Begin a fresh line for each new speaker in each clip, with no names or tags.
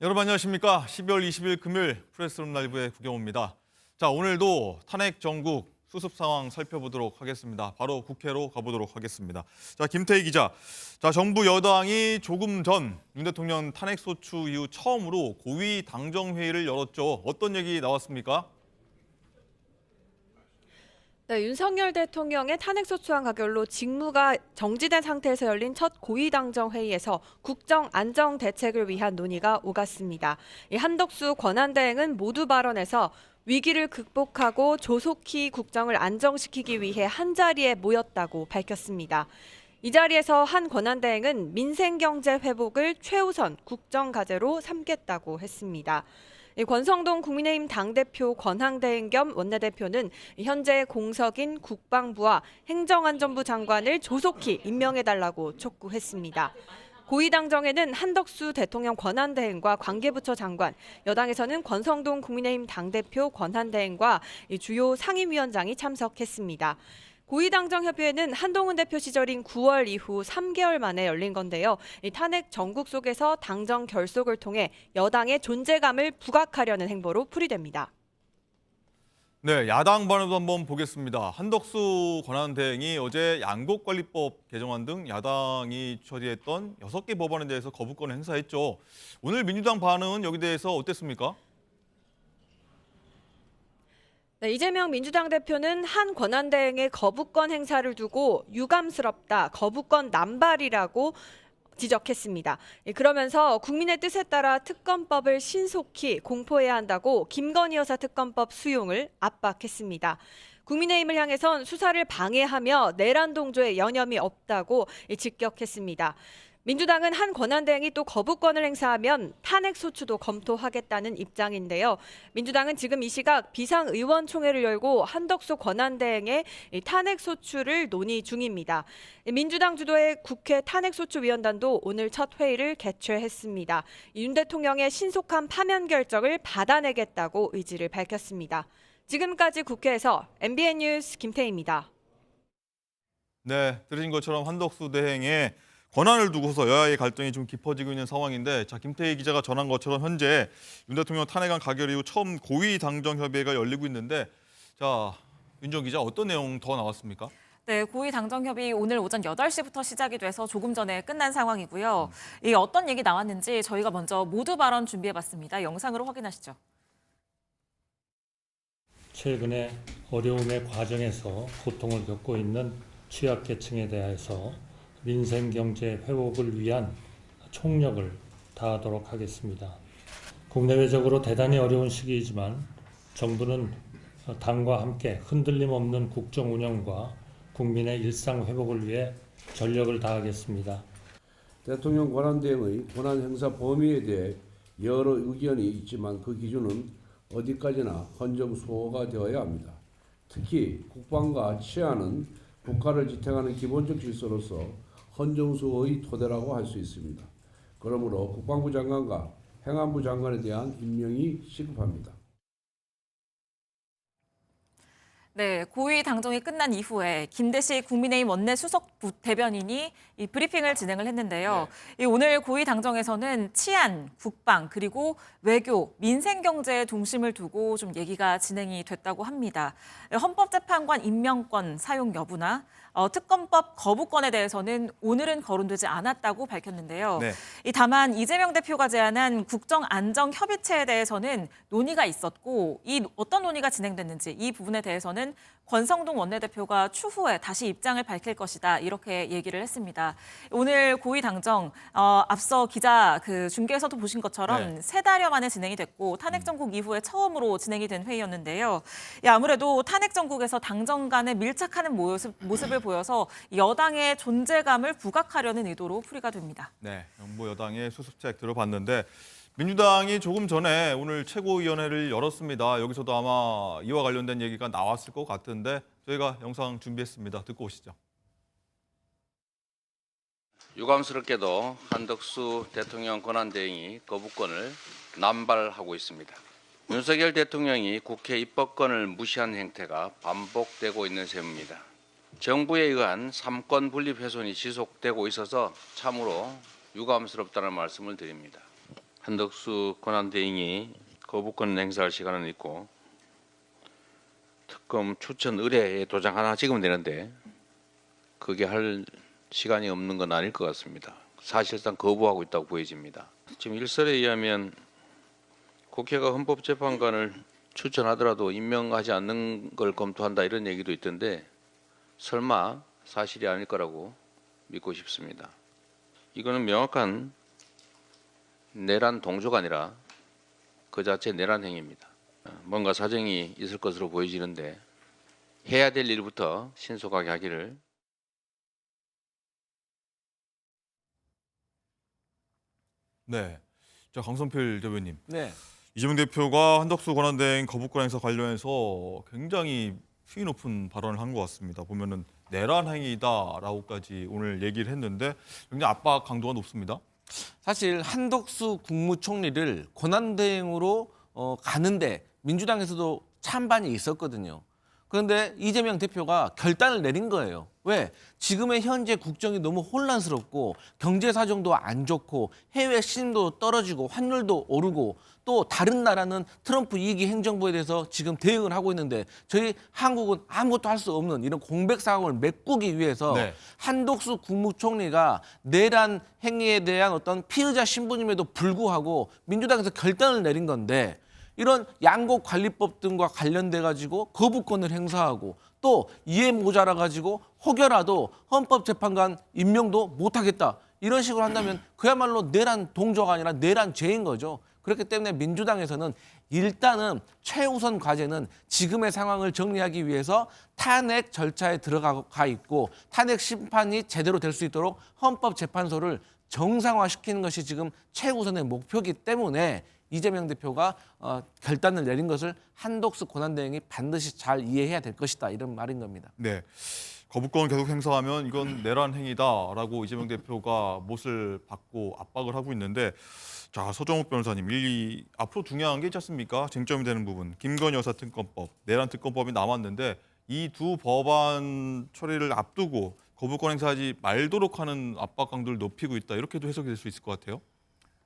여러분 안녕하십니까? 12월 20일 금요일 프레스룸 라이브의 구경호입니다. 자, 오늘도 탄핵 정국 수습 상황 살펴보도록 하겠습니다. 바로 국회로 가보도록 하겠습니다. 자, 김태희 기자. 자, 정부 여당이 조금 전 윤 대통령 탄핵 소추 이후 처음으로 고위 당정 회의를 열었죠. 어떤 얘기 나왔습니까?
네, 윤석열 대통령의 탄핵소추안 가결로 직무가 정지된 상태에서 열린 첫 고위당정 회의에서 국정 안정 대책을 위한 논의가 오갔습니다. 이 한덕수 권한대행은 모두 발언에서 위기를 극복하고 조속히 국정을 안정시키기 위해 한자리에 모였다고 밝혔습니다. 이 자리에서 한 권한대행은 민생경제 회복을 최우선 국정과제로 삼겠다고 했습니다. 권성동 국민의힘 당대표 권한대행 겸 원내대표는 현재 공석인 국방부와 행정안전부 장관을 조속히 임명해달라고 촉구했습니다. 고위당정에는 한덕수 대통령 권한대행과 관계부처 장관, 여당에서는 권성동 국민의힘 당대표 권한대행과 주요 상임위원장이 참석했습니다. 고위당정협의회는 한동훈 대표 시절인 9월 이후 3개월 만에 열린 건데요. 탄핵 정국 속에서 당정 결속을 통해 여당의 존재감을 부각하려는 행보로 풀이됩니다.
네, 야당 반응도 한번 보겠습니다. 한덕수 권한대행이 어제 양곡관리법 개정안 등 야당이 처리했던 6개 법안에 대해서 거부권을 행사했죠. 오늘 민주당 반응은 여기 대해서 어땠습니까?
네, 이재명 민주당 대표는 한 권한대행의 거부권 행사를 두고 유감스럽다, 거부권 남발이라고 지적했습니다. 그러면서 국민의 뜻에 따라 특검법을 신속히 공포해야 한다고 김건희 여사 특검법 수용을 압박했습니다. 국민의힘을 향해선 수사를 방해하며 내란 동조에 여념이 없다고 직격했습니다. 민주당은 한 권한대행이 또 거부권을 행사하면 탄핵 소추도 검토하겠다는 입장인데요. 민주당은 지금 이 시각 비상의원총회를 열고 한덕수 권한대행의 탄핵 소추를 논의 중입니다. 민주당 주도의 국회 탄핵소추위원단도 오늘 첫 회의를 개최했습니다. 윤 대통령의 신속한 파면 결정을 받아내겠다고 의지를 밝혔습니다. 지금까지 국회에서 MBN 뉴스 김태희입니다.
네, 들으신 것처럼 한덕수 대행의 권한을 두고서 여야의 갈등이 좀 깊어지고 있는 상황인데, 자, 김태희 기자가 전한 것처럼 현재 윤 대통령 탄핵안 가결 이후 처음 고위 당정 협의회가 열리고 있는데, 자, 윤정 기자 어떤 내용 더 나왔습니까?
네, 고위 당정협의 오늘 오전 8시부터 시작이 돼서 조금 전에 끝난 상황이고요. 이 어떤 얘기 나왔는지 저희가 먼저 모두 발언 준비해봤습니다. 영상으로 확인하시죠.
최근에 어려움의 과정에서 고통을 겪고 있는 취약계층에 대해서 민생경제 회복을 위한 총력을 다하도록 하겠습니다. 국내외적으로 대단히 어려운 시기이지만 정부는 당과 함께 흔들림 없는 국정 운영과 국민의 일상 회복을 위해 전력을 다하겠습니다.
대통령 권한대행의 권한 행사 범위에 대해 여러 의견이 있지만 그 기준은 어디까지나 헌정수호가 되어야 합니다. 특히 국방과 치안은 국가를 지탱하는 기본적 질서로서 헌정수호의 토대라고 할 수 있습니다. 그러므로 국방부 장관과 행안부 장관에 대한 임명이 시급합니다.
네, 고위 당정이 끝난 이후에 김대식 국민의힘 원내 수석 대변인이 이 브리핑을 진행을 했는데요. 이 오늘 고위 당정에서는 치안, 국방, 그리고 외교, 민생경제에 중심을 두고 좀 얘기가 진행이 됐다고 합니다. 헌법재판관 임명권 사용 여부나 특검법 거부권에 대해서는 오늘은 거론되지 않았다고 밝혔는데요.
네.
다만 이재명 대표가 제안한 국정안정협의체에 대해서는 논의가 있었고 이 어떤 논의가 진행됐는지 이 부분에 대해서는 권성동 원내대표가 추후에 다시 입장을 밝힐 것이다 이렇게 얘기를 했습니다. 오늘 고위 당정 앞서 기자 중계에서도 보신 것처럼
네.
3달여 만에 진행이 됐고 탄핵 정국 이후에 처음으로 진행이 된 회의였는데요. 아무래도 탄핵 정국에서 당정 간에 밀착하는 모습을 보여서 여당의 존재감을 부각하려는 의도로 풀이가 됩니다.
네, 정부 여당의 수습책 들어봤는데 민주당이 조금 전에 오늘 최고위원회를 열었습니다. 여기서도 아마 이와 관련된 얘기가 나왔을 것 같은데 저희가 영상 준비했습니다. 듣고 오시죠.
유감스럽게도 한덕수 대통령 권한대행이 거부권을 남발하고 있습니다. 윤석열 대통령이 국회 입법권을 무시한 행태가 반복되고 있는 셈입니다. 정부에 의한 삼권 분립 훼손이 지속되고 있어서 참으로 유감스럽다는 말씀을 드립니다. 한덕수 권한대행이 거부권 행사할 시간은 있고 특검 추천 의뢰에 도장 하나 찍으면 되는데 그게 할 시간이 없는 건 아닐 것 같습니다. 사실상 거부하고 있다고 보여집니다. 지금 일설에 의하면 국회가 헌법재판관을 추천하더라도 임명하지 않는 걸 검토한다 이런 얘기도 있던데 설마 사실이 아닐 거라고 믿고 싶습니다. 이거는 명확한 내란 동조가 아니라 그 자체 내란 행위입니다. 뭔가 사정이 있을 것으로 보여지는데 해야 될 일부터 신속하게 하기를.
네. 자, 강성필 대변인.
네.
이재명 대표가 한덕수 권한대행 거부권 행사 관련해서 굉장히 수위 높은 발언을 한 것 같습니다. 보면은 내란 행위다라고까지 오늘 얘기를 했는데 굉장히 압박 강도가 높습니다.
사실 한덕수 국무총리를 권한대행으로 가는데 민주당에서도 찬반이 있었거든요. 그런데 이재명 대표가 결단을 내린 거예요. 왜? 지금의 현재 국정이 너무 혼란스럽고 경제 사정도 안 좋고 해외 신임도 떨어지고 환율도 오르고 또 다른 나라는 트럼프 2기 행정부에 대해서 지금 대응을 하고 있는데 저희 한국은 아무것도 할 수 없는 이런 공백 상황을 메꾸기 위해서
네.
한덕수 국무총리가 내란 행위에 대한 어떤 피의자 신분임에도 불구하고 민주당에서 결단을 내린 건데 이런 양곡관리법 등과 관련돼 가지고 거부권을 행사하고 또 이해 모자라 가지고 혹여라도 헌법재판관 임명도 못하겠다 이런 식으로 한다면 그야말로 내란 동조가 아니라 내란죄인 거죠. 그렇기 때문에 민주당에서는 일단은 최우선 과제는 지금의 상황을 정리하기 위해서 탄핵 절차에 들어가 있고 탄핵 심판이 제대로 될 수 있도록 헌법재판소를 정상화시키는 것이 지금 최우선의 목표이기 때문에 이재명 대표가 결단을 내린 것을 한덕수 권한대행이 반드시 잘 이해해야 될 것이다 이런 말인 겁니다.
네. 거부권을 계속 행사하면 이건 내란 행위다라고 이재명 대표가 못을 받고 압박을 하고 있는데 자, 서정욱 변호사님, 앞으로 중요한 게 있지 않습니까? 쟁점이 되는 부분. 김건희 여사 특검법, 내란 특검법이 남았는데 이 두 법안 처리를 앞두고 거부권 행사하지 말도록 하는 압박 강도를 높이고 있다. 이렇게도 해석이 될 수 있을 것 같아요.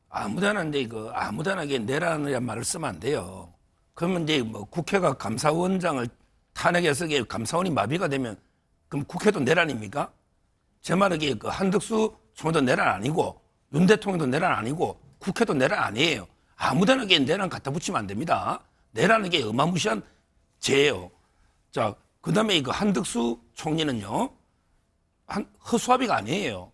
아무데나인데 이거 아무데나게 내란이란 말을 쓰면 안 돼요. 그러면 이제 뭐 국회가 감사원장을 탄핵해서 이게 감사원이 마비가 되면 그럼 국회도 내란입니까? 제 말은 이게 그 한덕수 총리도 내란 아니고 윤 대통령도 내란 아니고 국회도 내란 아니에요. 아무데나 이게 내란 갖다 붙이면 안 됩니다. 내란은 이게 어마무시한 죄예요. 자, 그다음에 이거 한덕수 총리는요. 허수아비가 아니에요.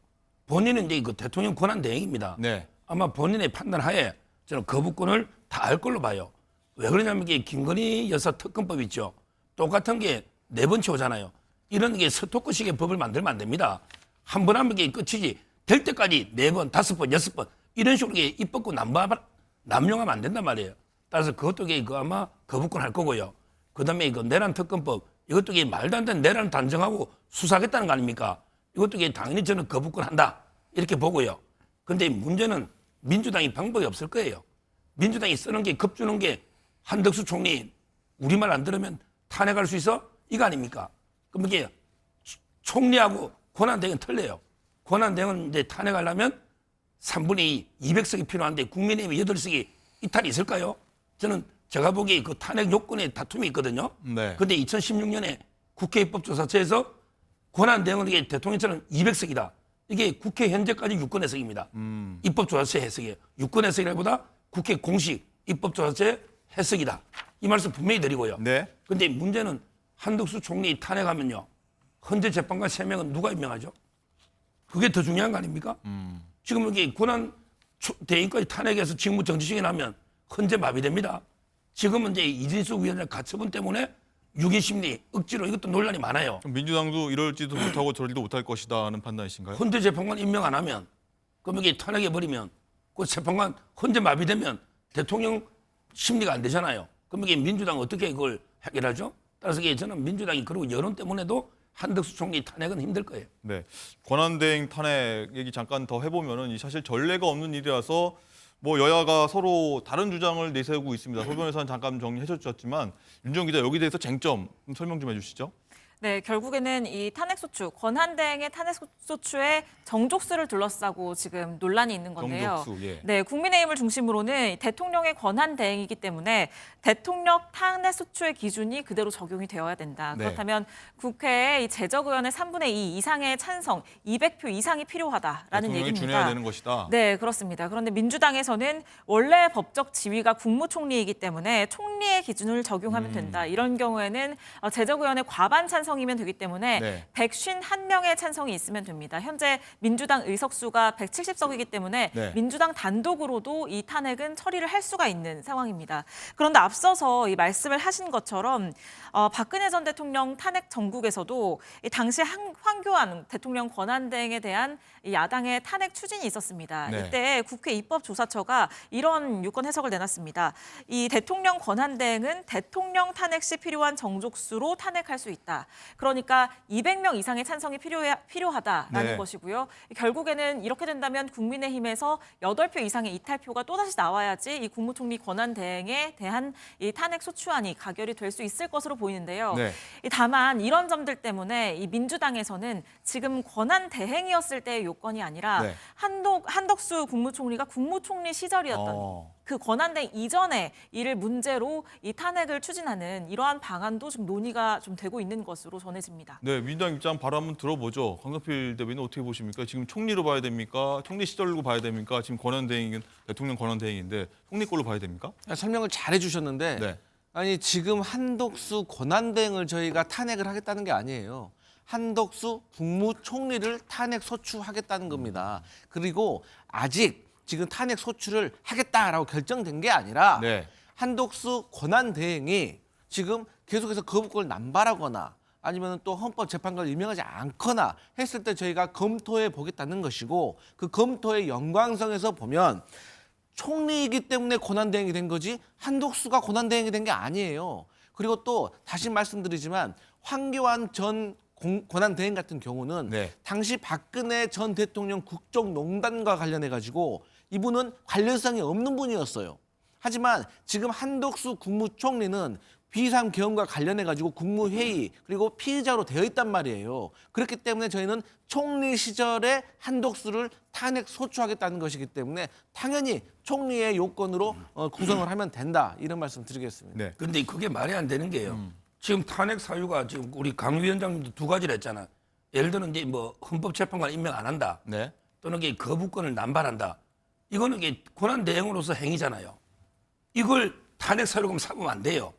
본인은 이제 그 대통령 권한 대행입니다.
네.
아마 본인의 판단하에 저는 거부권을 다 할 걸로 봐요. 왜 그러냐면 이게 김건희 여사 특검법 있죠. 똑같은 게 네 번째 오잖아요. 이런 게 스토커식의 법을 만들면 안 됩니다. 한 번 하면 이게 끝이지. 될 때까지 4번, 5번, 6번 이런 식으로 이게 입법권 남용하면 안 된단 말이에요. 따라서 그것도 이게 아마 거부권 할 거고요. 그다음에 이거 내란 특검법 이것도 이게 말도 안 되는 내란 단정하고 수사하겠다는 거 아닙니까? 이것도 이게 당연히 저는 거부권 한다 이렇게 보고요. 근데 문제는 민주당이 방법이 없을 거예요. 민주당이 쓰는 게 겁주는 게 한덕수 총리 우리말 안 들으면 탄핵할 수 있어? 이거 아닙니까? 그럼 이게 총리하고 권한대행은 틀려요. 권한대행은 이제 탄핵하려면 3분의 2, 200석이 필요한데 국민의힘 8석이 이탈이 있을까요? 저는 제가 보기에 그 탄핵 요건에 다툼이 있거든요.
네.
근데 2016년에 국회 입법조사처에서 권한대행은 이게 대통령처럼 200석이다. 이게 국회 현재까지 유권 해석입니다. 입법조사처 해석이에요. 유권 해석이라기보다 국회 공식 입법조사처 해석이다. 이 말씀 분명히 드리고요.
네.
근데 문제는 한덕수 총리 탄핵하면요. 헌재 재판관 3명은 누가 임명하죠? 그게 더 중요한 거 아닙니까? 지금 여기 권한 대행까지 탄핵해서 직무 정지시켜 나면 헌재 마비됩니다. 지금은 이제 이진숙 위원장 가처분 때문에 6인 심리 억지로 이것도 논란이 많아요.
그럼 민주당도 이럴지도 못하고 저럴지도 못할 것이다는 판단이신가요?
헌재 재판관 임명 안 하면 그럼 여기 탄핵해버리면 그 재판관 헌재 마비되면 대통령 심리가 안 되잖아요. 그럼 이게 민주당 어떻게 그걸 해결하죠? 따라서 이게 저는 민주당이 그리고 여론 때문에도 한덕수 총리 탄핵은 힘들 거예요.
네. 권한대행 탄핵 얘기 잠깐 더 해보면은 이 사실 전례가 없는 일이라서 뭐 여야가 서로 다른 주장을 내세우고 있습니다. 소 변호사는 잠깐 정리해 주셨지만 윤정 기자 여기 대해서 쟁점 좀 설명 좀 해주시죠.
네, 결국에는 이 탄핵소추, 권한대행의 탄핵소추의 정족수를 둘러싸고 지금 논란이 있는 건데요.
정족수, 예.
네, 국민의힘을 중심으로는 대통령의 권한대행이기 때문에 대통령 탄핵소추의 기준이 그대로 적용이 되어야 된다.
네.
그렇다면 국회에 이 제적의원의 3분의 2 이상의 찬성, 200표 이상이 필요하다라는
대통령이
얘기입니다.
준해야 되는 것이다.
네, 그렇습니다. 그런데 민주당에서는 원래 법적 지위가 국무총리이기 때문에 총리의 기준을 적용하면 된다. 이런 경우에는 제적의원의 과반 찬성이면 되기 때문에
네.
151명의 찬성이 있으면 됩니다. 현재 민주당 의석수가 170석이기 때문에
네.
민주당 단독으로도 이 탄핵은 처리를 할 수가 있는 상황입니다. 그런데 앞서서 이 말씀을 하신 것처럼 박근혜 전 대통령 탄핵 정국에서도 이 당시 황교안 대통령 권한대행에 대한 이 야당의 탄핵 추진이 있었습니다.
네.
이때 국회 입법조사처가 이런 유권 해석을 내놨습니다. 이 대통령 권한대행은 대통령 탄핵 시 필요한 정족수로 탄핵할 수 있다. 그러니까 200명 이상의 찬성이 필요하다라는
네.
것이고요. 결국에는 이렇게 된다면 국민의힘에서 8표 이상의 이탈표가 또다시 나와야지 이 국무총리 권한대행에 대한 이 탄핵 소추안이 가결이 될 수 있을 것으로 보이는데요.
네.
다만 이런 점들 때문에 이 민주당에서는 지금 권한대행이었을 때의 요건이 아니라
네.
한덕수 국무총리가 국무총리 시절이었던 그 권한대행 이전에 이를 문제로 이 탄핵을 추진하는 이러한 방안도 지금 논의가 좀 되고 있는 것으로 전해집니다.
네, 민주당 입장 바로 한번 들어보죠. 강성필 대변인 어떻게 보십니까? 지금 총리로 봐야 됩니까? 총리 시절로 봐야 됩니까? 지금 권한대행인 대통령 권한대행인데 총리 꼴로 봐야 됩니까?
설명을 잘 해주셨는데
네.
아니 지금 한덕수 권한대행을 저희가 탄핵을 하겠다는 게 아니에요. 한덕수 국무총리를 탄핵 소추하겠다는 겁니다. 그리고 아직 지금 탄핵 소추를 하겠다라고 결정된 게 아니라
네.
한덕수 권한대행이 지금 계속해서 거부권을 남발하거나 아니면 또 헌법재판관을 임명하지 않거나 했을 때 저희가 검토해 보겠다는 것이고 그 검토의 연관성에서 보면 총리이기 때문에 권한대행이 된 거지 한덕수가 권한대행이 된 게 아니에요. 그리고 또 다시 말씀드리지만 황교안 전 권한대행 같은 경우는
네.
당시 박근혜 전 대통령 국정농단과 관련해 가지고 이분은 관련성이 없는 분이었어요. 하지만 지금 한덕수 국무총리는 비상계엄과 관련해 가지고 국무회의 그리고 피의자로 되어 있단 말이에요. 그렇기 때문에 저희는 총리 시절에 한덕수를 탄핵 소추하겠다는 것이기 때문에 당연히 총리의 요건으로 구성을 하면 된다. 이런 말씀 드리겠습니다.
네.
그런데 그게 말이 안 되는 게요. 지금 탄핵 사유가 지금 우리 강 위원장님도 두 가지를 했잖아. 예를 들어 이제 뭐 헌법재판관 임명 안 한다.
네.
또는 이게 거부권을 남발한다. 이거는 이게 권한대행으로서 행위잖아요. 이걸 탄핵 사유로 삼으면 안 돼요.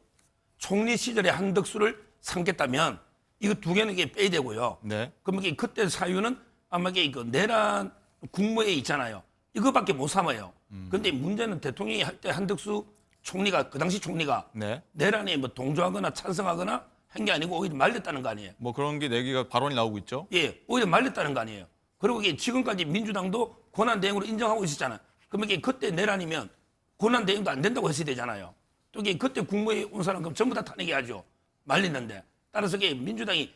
총리 시절에 한덕수를 삼겠다면 이거 두 개는 이게 빼야 되고요.
네.
그러면 이게 그때 사유는 아마 이게 그 내란 국무회의 있잖아요. 이거밖에 못 삼아요. 그런데 문제는 대통령이 할 때 한덕수 총리가 그 당시 총리가
네.
내란에 뭐 동조하거나 찬성하거나 한 게 아니고 오히려 말렸다는 거 아니에요.
뭐 그런 게 내기가 발언이 나오고 있죠.
예, 오히려 말렸다는 거 아니에요. 그리고 이게 지금까지 민주당도 권한대행으로 인정하고 있었잖아요. 그러면 이게 그때 내란이면 권한대행도 안 된다고 했어야 되잖아요. 또 이게 그때 국무회의 온 사람 그럼 전부 다 탄핵해야죠. 말리는데. 따라서 이게 민주당이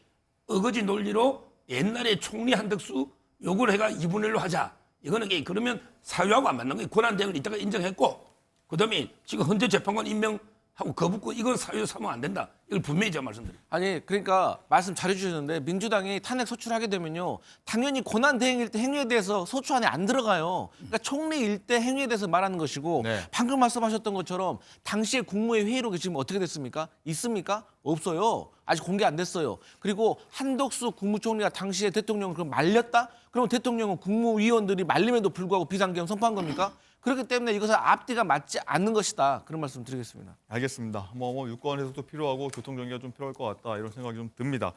어거지 논리로 옛날에 총리 한덕수 요구를 해가 2분의 1로 하자. 이거는 이게 그러면 사유하고 안 맞는 거예요. 권한대행을 이따가 인정했고 그다음에 지금 헌재 재판관 임명하고 거부권 이건 사유 삼으면 안 된다. 이걸 분명히 제가 말씀드려요.
아니 그러니까 말씀 잘해주셨는데 민주당이 탄핵 소추하게 되면요 당연히 권한대행일 때 행위에 대해서 소추 안에 안 들어가요. 그러니까 총리일 때 행위에 대해서 말하는 것이고
네.
방금 말씀하셨던 것처럼 당시에 국무회의 회의록이 지금 어떻게 됐습니까? 있습니까? 없어요. 아직 공개 안 됐어요. 그리고 한덕수 국무총리가 당시에 대통령을 그럼 말렸다? 그러면 대통령은 국무위원들이 말림에도 불구하고 비상계엄 선포한 겁니까? 그렇기 때문에 이것은 앞뒤가 맞지 않는 것이다. 그런 말씀 드리겠습니다.
알겠습니다. 뭐 유권 해석도 필요하고 교통 정리가 좀 필요할 것 같다 이런 생각이 좀 듭니다.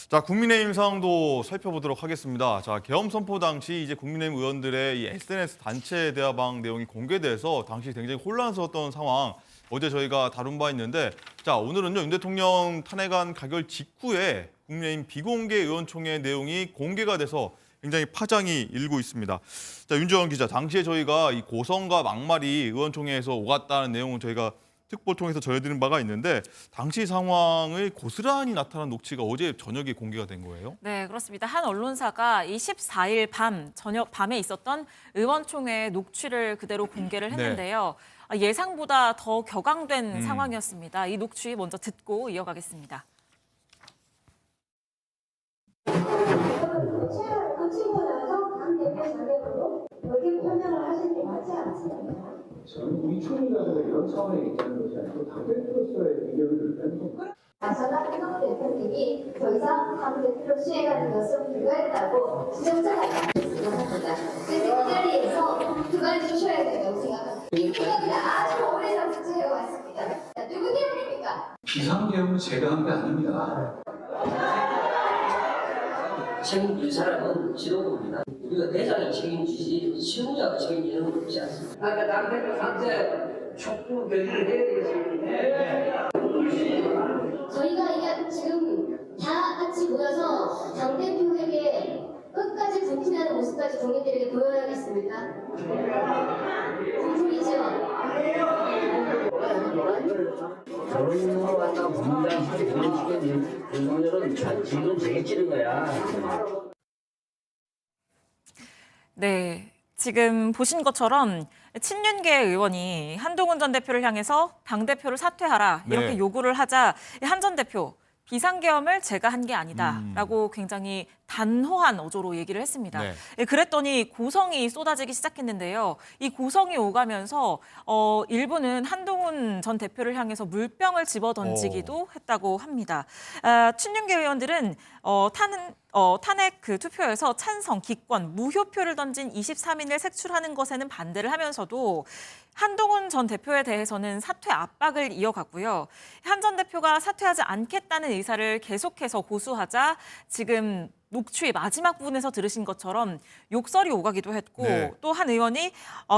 자, 국민의힘 상황도 살펴보도록 하겠습니다. 자, 계엄 선포 당시 이제 국민의힘 의원들의 이 SNS 단체 대화방 내용이 공개돼서 당시 굉장히 혼란스러웠던 상황 어제 저희가 다룬 바 있는데 자, 오늘은요 윤 대통령 탄핵안 가결 직후에 국민의힘 비공개 의원총회 내용이 공개가 돼서 굉장히 파장이 일고 있습니다. 자, 윤정원 기자, 당시에 저희가 이 고성과 막말이 의원총회에서 오갔다는 내용을 저희가 특보를 통해서 전해드린 바가 있는데 당시 상황을 고스란히 나타난 녹취가 어제 저녁에 공개가 된 거예요?
네, 그렇습니다. 한 언론사가 24일 밤에 있었던 의원총회 녹취를 그대로 공개를 했는데요. 예상보다 더 격앙된 상황이었습니다. 이 녹취 먼저 듣고 이어가겠습니다.
위축이라든가 이런 차원에 있다는 것이 아니고 당대표로서의 의견을 뺀
전남 한동훈 대표님이 더 이상 당대표로 수행하는 것은 불가했다고 지정자가 생각합니다. 그래서 이 자리에서 그만 주셔야 된다고 생각합니다. 이 구역은 아주 오래전부터 해왔습니다. 누구 때문입니까?
비상계엄은 제가 한 게 아닙니다.
책임질 사람은 지도부입니다. 우리가 대장이 책임지지 지도자가 책임지는 건 없지 않습니다. 아까 당대표 상태 촉구 결의를 해야 되겠습니다.
저희가 이게 지금 다 같이 모여서 당대표에게 끝까지 분신하는 모습까지 국민들에게 보여야겠습니까? 분풀이죠.
저런 거 갖다 분당하게 보내주겠니? 윤석열은 지금 되게 찌른 거야.
네, 지금 보신 것처럼 친윤계 의원이 한동훈 전 대표를 향해서 당대표를 사퇴하라 이렇게
네.
요구를 하자 한 전 대표 비상계엄을 제가 한 게 아니다라고 굉장히 단호한 어조로 얘기를 했습니다.
네.
예, 그랬더니 고성이 쏟아지기 시작했는데요. 이 고성이 오가면서 일부는 한동훈 전 대표를 향해서 물병을 집어던지기도 했다고 합니다. 친윤계 의원들은 탄핵 그 투표에서 찬성, 기권, 무효표를 던진 23인을 색출하는 것에는 반대를 하면서도 한동훈 전 대표에 대해서는 사퇴 압박을 이어갔고요. 한 전 대표가 사퇴하지 않겠다는 의사를 계속해서 고수하자 지금 녹취의 마지막 부분에서 들으신 것처럼 욕설이 오가기도 했고
네.
또 한 의원이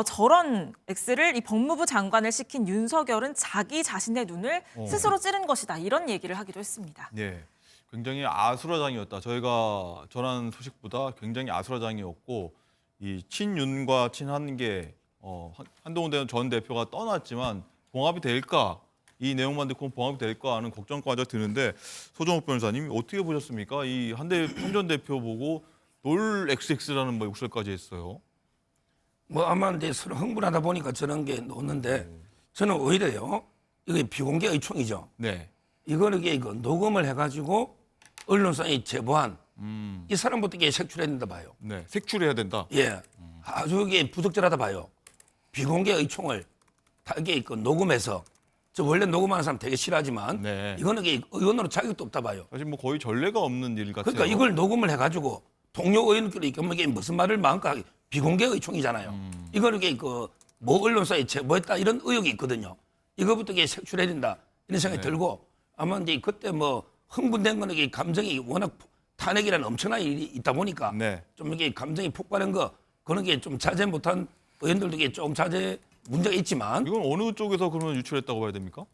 저런 X를 이 법무부 장관을 시킨 윤석열은 자기 자신의 눈을 스스로 찌른 것이다. 이런 얘기를 하기도 했습니다.
네, 굉장히 아수라장이었다. 저희가 전한 소식보다 굉장히 아수라장이었고 이 친윤과 친한계 한동훈 전 대표가 떠났지만 봉합이 될까? 이 내용만 듣고 봉합이 될까 하는 걱정까지 드는데 소정욱 변호사님 어떻게 보셨습니까? 이 한 전 대표 보고 놀 XX라는 뭐 욕설까지 했어요.
뭐 아마 이제 서로 흥분하다 보니까 저런 게 나오는데 저는 오히려요. 이게 비공개 의총이죠.
네.
이거를 이거 녹음을 해가지고 언론사에 제보한 이 사람부터 이게 색출해야 된다 봐요.
네. 색출해야 된다.
예, 아주 이게 부적절하다 봐요. 비공개 의총을 다 이게 녹음해서 저 원래 녹음하는 사람 되게 싫어하지만
네.
이거는 이게 의원으로 자격도 없다 봐요.
사실 뭐 거의 전례가 없는 일 같아요.
그러니까 이걸 녹음을 해가지고 동료 의원끼리 이게 무슨 말을 마음껏 하게 비공개 의총이잖아요. 이걸 이게 뭐 언론사에 제보했다 이런 의혹이 있거든요. 이거부터 이게 색출해야 된다 이런 생각이
네.
들고 아마 이제 그때 뭐 흥분된 거는 이게 감정이 워낙 탄핵이라는 엄청난 일이 있다 보니까
네.
좀 이게 감정이 폭발한 거 그런 게 좀 자제 못한 의원들도 이게 좀 자제 문제가 있지만
이건 어느 쪽에서 그러면 유출했다고 봐야 됩니까?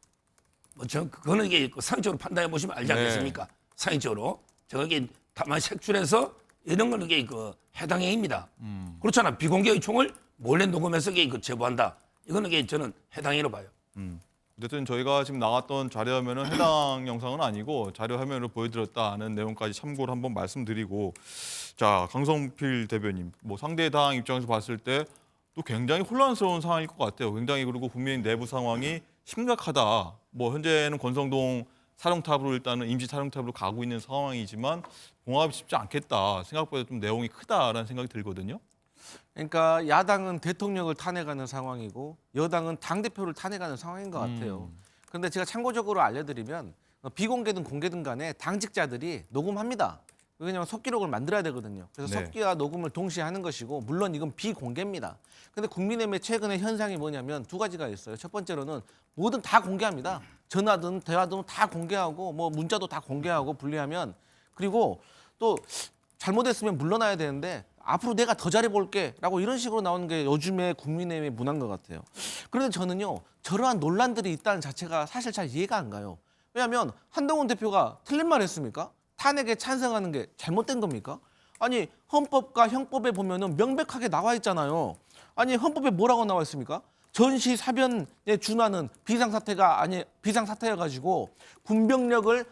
뭐 그거는 이게 상식적으로 판단해 보시면 알지
네.
않겠습니까? 상식적으로 저게 다만 색출해서 이런 거는 이게 해당 행위입니다. 그렇잖아. 비공개 의총을 몰래 녹음해서 이게 제보한다. 이거는 이게 저는 해당 행위로 봐요.
어쨌든 저희가 지금 나갔던 자료 화면은 해당 영상은 아니고 자료 화면으로 보여드렸다는 내용까지 참고를 한번 말씀드리고 자 강성필 대변인 뭐 상대당 입장에서 봤을 때 또 굉장히 혼란스러운 상황일 것 같아요. 굉장히 그리고 국민의 내부 상황이 심각하다. 뭐 현재는 권성동 사령탑으로 일단은 임시 사령탑으로 가고 있는 상황이지만 봉합이 쉽지 않겠다. 생각보다 좀 내용이 크다라는 생각이 들거든요.
그러니까 야당은 대통령을 탄핵하는 상황이고 여당은 당대표를 탄핵하는 상황인 것 같아요. 그런데 제가 참고적으로 알려드리면 비공개든 공개든 간에 당직자들이 녹음합니다. 왜냐하면 속기록을 만들어야 되거든요. 그래서
네.
속기와 녹음을 동시에 하는 것이고 물론 이건 비공개입니다. 근데 국민의힘의 최근의 현상이 뭐냐면 두 가지가 있어요. 첫 번째로는 뭐든 다 공개합니다. 전화든 대화든 다 공개하고 뭐 문자도 다 공개하고 분리하면 그리고 또 잘못했으면 물러나야 되는데 앞으로 내가 더 잘해볼게 라고 이런 식으로 나오는 게 요즘의 국민의힘의 문화인 것 같아요. 그런데 저는요. 저러한 논란들이 있다는 자체가 사실 잘 이해가 안 가요. 왜냐하면 한동훈 대표가 틀린 말 했습니까? 탄핵에 찬성하는 게 잘못된 겁니까? 아니 헌법과 형법에 보면은 명백하게 나와 있잖아요. 아니 헌법에 뭐라고 나와 있습니까? 전시 사변에 준하는 비상사태여가지고 군병력을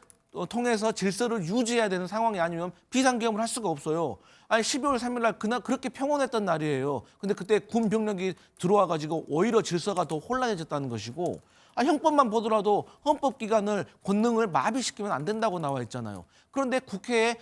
통해서 질서를 유지해야 되는 상황이 아니면 비상계엄을 할 수가 없어요. 아니 12월 3일 날 그날 그렇게 평온했던 날이에요. 근데 그때 군 병력이 들어와가지고 오히려 질서가 더 혼란해졌다는 것이고 형법만 보더라도 헌법 기관을 권능을 마비시키면 안 된다고 나와 있잖아요. 그런데 국회에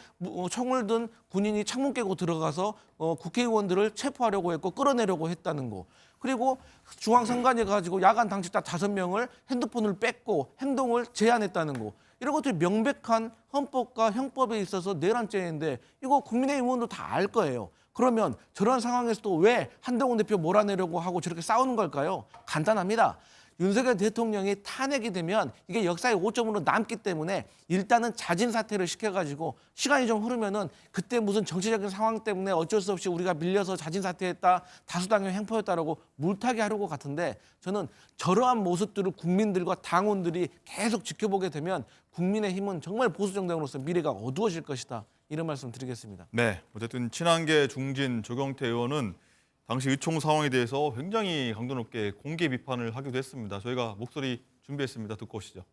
총을 든 군인이 창문 깨고 들어가서 국회의원들을 체포하려고 했고 끌어내려고 했다는 거. 그리고 중앙선관위 가지고 야간 당직자 5명을 핸드폰을 뺏고 행동을 제한했다는 거. 이런 것들이 명백한 헌법과 형법에 있어서 내란죄인데 이거 국민의힘 의원도 다 알 거예요. 그러면 저런 상황에서도 왜 한동훈 대표 몰아내려고 하고 저렇게 싸우는 걸까요? 간단합니다. 윤석열 대통령이 탄핵이 되면 이게 역사의 오점으로 남기 때문에 일단은 자진 사퇴를 시켜가지고 시간이 좀 흐르면은 그때 무슨 정치적인 상황 때문에 어쩔 수 없이 우리가 밀려서 자진 사퇴했다, 다수당의 횡포였다라고 물타기 하려고 같은데 저는 저러한 모습들을 국민들과 당원들이 계속 지켜보게 되면 국민의힘은 정말 보수 정당으로서 미래가 어두워질 것이다. 이런 말씀 드리겠습니다.
네, 어쨌든 친한계 중진 조경태 의원은 당시 의총 상황에 대해서 굉장히 강도 높게 공개 비판을 하기도 했습니다. 저희가 목소리 준비했습니다. 듣고 오시죠.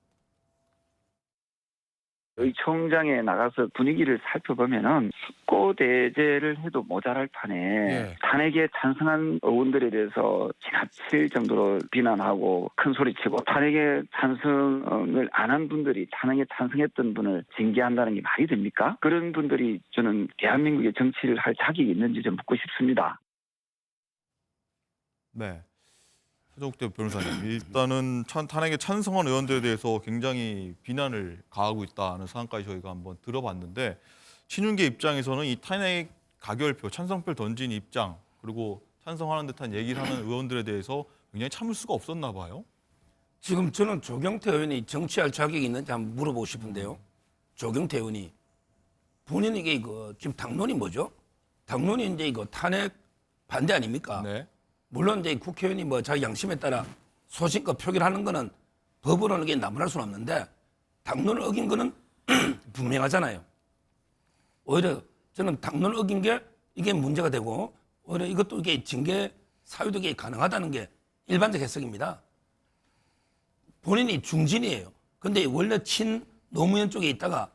의총장에 나가서 분위기를 살펴보면은 숙고대제를 해도 모자랄 판에
예.
탄핵에 찬성한 의원들에 대해서 지나칠 정도로 비난하고 큰 소리치고 탄핵에 찬성을 안 한 분들이 탄핵에 찬성했던 분을 징계한다는 게 말이 됩니까? 그런 분들이 저는 대한민국의 정치를 할 자격이 있는지 좀 묻고 싶습니다.
네, 최종욱대 변호사님, 일단은 탄핵에 찬성한 의원들에 대해서 굉장히 비난을 가하고 있다는 사안까지 저희가 한번 들어봤는데 친윤계 입장에서는 이 탄핵 가결표, 찬성표를 던진 입장 그리고 찬성하는 듯한 얘기를 하는 의원들에 대해서 굉장히 참을 수가 없었나 봐요.
지금 저는 조경태 의원이 정치할 자격이 있는지 한번 물어보고 싶은데요. 조경태 의원이 본인에게 지금 당론이 뭐죠? 당론이 이제 이거 탄핵 반대 아닙니까?
네.
물론 이제 국회의원이 자기 양심에 따라 소신껏 표기를 하는 거는 법으로는 이게 나무랄 수는 없는데 당론을 어긴 거는 분명하잖아요. 오히려 저는 당론을 어긴 게 이게 문제가 되고 오히려 이것도 이게 징계 사유도 이게 가능하다는 게 일반적 해석입니다. 본인이 중진이에요. 근데 원래 친 노무현 쪽에 있다가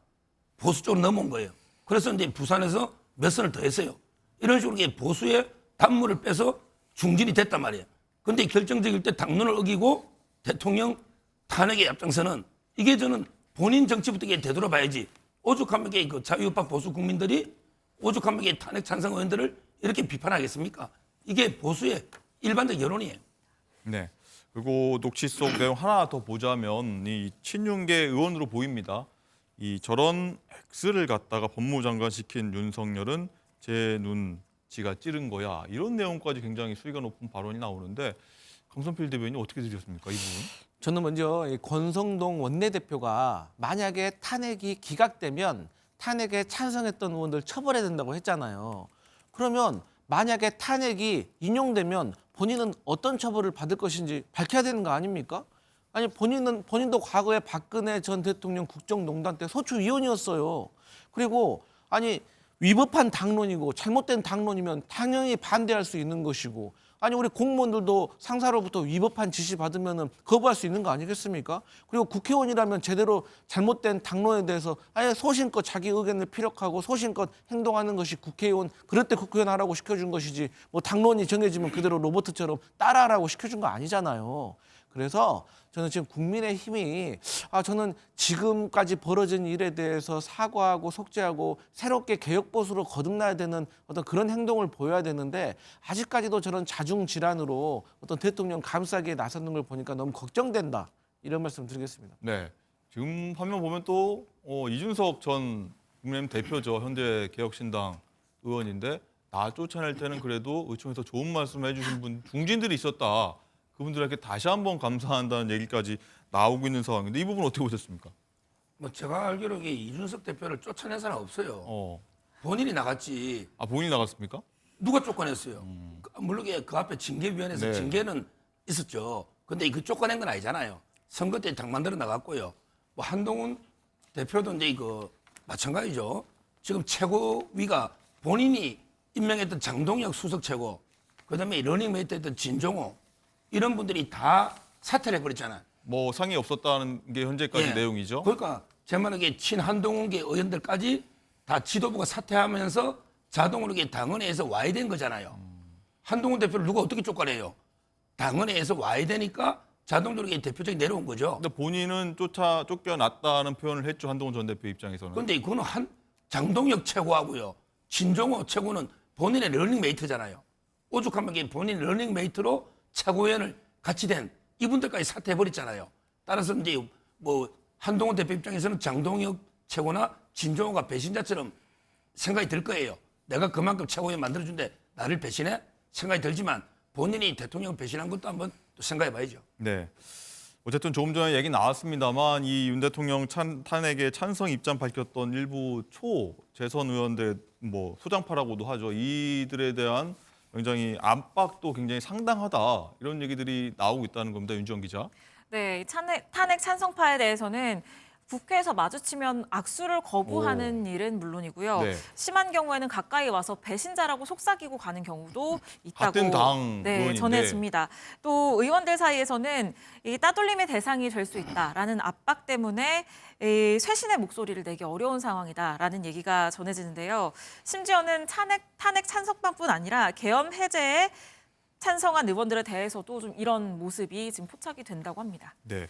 보수 쪽으로 넘어온 거예요. 그래서 이제 부산에서 몇 선을 더 했어요. 이런 식으로 이게 보수의 단물을 빼서 중진이 됐단 말이에요. 그런데 결정적일 때 당론을 어기고 대통령 탄핵에 앞장서는 이게 저는 본인 정치부터 이게 되돌아봐야지. 오죽하면 이게 자유우파 보수 국민들이 오죽하면 이게 탄핵 찬성 의원들을 이렇게 비판하겠습니까? 이게 보수의 일반적 여론이에요.
네. 그리고 녹취 속 내용 하나 더 보자면 이 친윤계 의원으로 보입니다. 이 저런 X를 갖다가 법무장관 시킨 윤석열은 제 눈 지가 찌른 거야. 이런 내용까지 굉장히 수위가 높은 발언이 나오는데 강선필 대변인이 어떻게 들으셨습니까? 이 부분?
저는 먼저 이 권성동 원내대표가 만약에 탄핵이 기각되면 탄핵에 찬성했던 의원들 처벌해야 된다고 했잖아요. 그러면 만약에 탄핵이 인용되면 본인은 어떤 처벌을 받을 것인지 밝혀야 되는 거 아닙니까? 아니 본인도 과거에 박근혜 전 대통령 국정농단 때 소추위원이었어요. 그리고 아니 위법한 당론이고 잘못된 당론이면 당연히 반대할 수 있는 것이고 아니 우리 공무원들도 상사로부터 위법한 지시 받으면은 거부할 수 있는 거 아니겠습니까? 그리고 국회의원이라면 제대로 잘못된 당론에 대해서 아예 소신껏 자기 의견을 피력하고 소신껏 행동하는 것이 국회의원 그럴 때 국회의원 하라고 시켜준 것이지 뭐 당론이 정해지면 그대로 로봇처럼 따라하라고 시켜준 거 아니잖아요. 그래서 저는 지금 국민의힘이 저는 지금까지 벌어진 일에 대해서 사과하고 속죄하고 새롭게 개혁보수로 거듭나야 되는 어떤 그런 행동을 보여야 되는데 아직까지도 저런 자중질환으로 어떤 대통령 감싸기에 나서는 걸 보니까 너무 걱정된다. 이런 말씀 드리겠습니다.
네. 지금 화면 보면 또 이준석 전 국민의힘 대표죠. 현재 개혁신당 의원인데 나 쫓아낼 때는 그래도 의총에서 좋은 말씀 해주신 분 중진들이 있었다. 그분들에게 다시 한번 감사한다는 얘기까지 나오고 있는 상황인데 이 부분 어떻게 보셨습니까?
제가 알기로 이준석 대표를 쫓아낸 사람 없어요. 본인이 나갔지.
본인이 나갔습니까?
누가 쫓아냈어요? 물론 그 앞에 징계위원회에서
네.
징계는 있었죠. 근데 그 쫓아낸 건 아니잖아요. 선거 때 당 만들어 나갔고요. 한동훈 대표도 이제 마찬가지죠. 지금 최고위가 본인이 임명했던 장동혁 수석 최고, 그다음에 러닝메이트 했던 진종호 이런 분들이 다 사퇴를 해버렸잖아요.
뭐 상의 없었다는 게 현재까지 내용이죠.
그러니까 제 말은 친한동훈계 의원들까지 다 지도부가 사퇴하면서 자동으로 당원회에서 와야 된 거잖아요. 한동훈 대표를 누가 어떻게 쫓아내요? 당원회에서 와야 되니까 자동적으로 대표적이 내려온 거죠.
근데 본인은 쫓겨났다는 표현을 했죠. 한동훈 전 대표 입장에서는.
그런데 그거는 장동혁 최고하고요. 진종호 최고는 본인의 러닝메이트잖아요. 오죽하면 본인 러닝메이트로 최고위원을 같이 된 이분들까지 사퇴해버렸잖아요. 따라서 이제 뭐 한동훈 대표 입장에서는 장동혁 최고나 진종호가 배신자처럼 생각이 들 거예요. 내가 그만큼 최고위원 만들어준데 나를 배신해? 생각이 들지만 본인이 대통령 배신한 것도 한번 또 생각해 봐야죠.
네. 어쨌든 조금 전에 얘기 나왔습니다만 이 윤 대통령 탄핵에 찬성 입장 밝혔던 일부 초재선 의원들 뭐 소장파라고도 하죠. 이들에 대한 굉장히 압박도 굉장히 상당하다 이런 얘기들이 나오고 있다는 겁니다. 윤지원 기자.
네, 탄핵 찬성파에 대해서는 국회에서 마주치면 악수를 거부하는 일은 물론이고요.
네.
심한 경우에는 가까이 와서 배신자라고 속삭이고 가는 경우도 있다고
같은 당
네,
의원인데.
전해집니다. 또 의원들 사이에서는 이 따돌림의 대상이 될 수 있다라는 압박 때문에 이 쇄신의 목소리를 내기 어려운 상황이다라는 얘기가 전해지는데요. 심지어는 탄핵 찬성파뿐 아니라 계엄 해제에 찬성한 의원들에 대해서도 좀 이런 모습이 지금 포착이 된다고 합니다.
네.